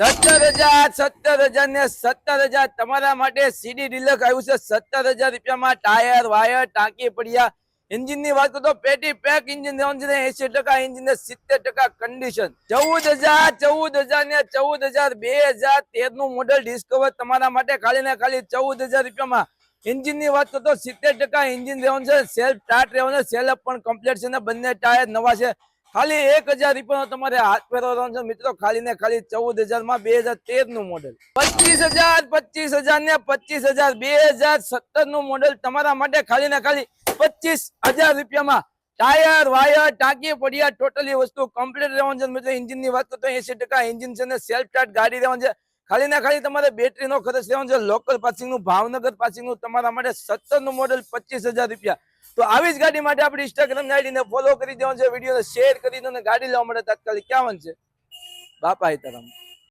17,000 ને 17,000 તમારા માટે સીડી ડિલક્સ આવ્યું છે 17,000 રૂપિયામાં ટાયર વાયર ટાંકી પડ્યા એન્જિન ની વાત કરું તો પેટી પેક એન્જિન 80% એન્જિન ને 70% કન્ડિશન 14,000 ને 14,000 2013 નું મોડેલ ડિસ્કવર તમારા માટે ખાલી ને ખાલી 14,000 રૂપિયામાં એન્જિન ની વાત કરું તો 70% એન્જિન રહેવાનું છે સેલ્ફ સ્ટાર્ટ રહેવાનું છે સેલ્ફ પણ કમ્પ્લીટ છે ને બંને ટાયર નવા છે ખાલી 1,000 રૂપિયા તમારે હાથ ફેરવવાનો છે મિત્રો ખાલી ને ખાલી 14,000 માં 2013 નું મોડેલ 25,000 ને 25,000 2017 નું મોડેલ તમારા માટે ખાલી ને ખાલી 25,000 રૂપિયામાં ટાયર વાયર ટાંકી પડ્યા ટોટલી વસ્તુ કમ્પ્લીટ રહેવાનું છે મિત્રો એન્જિન ની વાત કરું તો 80% એન્જિન છે ને સેલ્ફ સ્ટાર્ટ ગાડી રહેવાનું છે ખાલી ને ખાલી તમારે બેટરી નો ખર્ચ રહેવાનો છે લોકલ પાસિંગ નું ભાવનગર પાસિંગ નું તમારા માટે 17 નું મોડેલ 25,000 રૂપિયા તો આવી જ ગાડી માટે આપણે ઇન્સ્ટાગ્રામ આઈડી ને ફોલો કરી દેવાનું છે વિડીયો શેર કરી દો અને ગાડી લેવા માટે તાત્કાલિક 51 છે બાપા હિતારામ।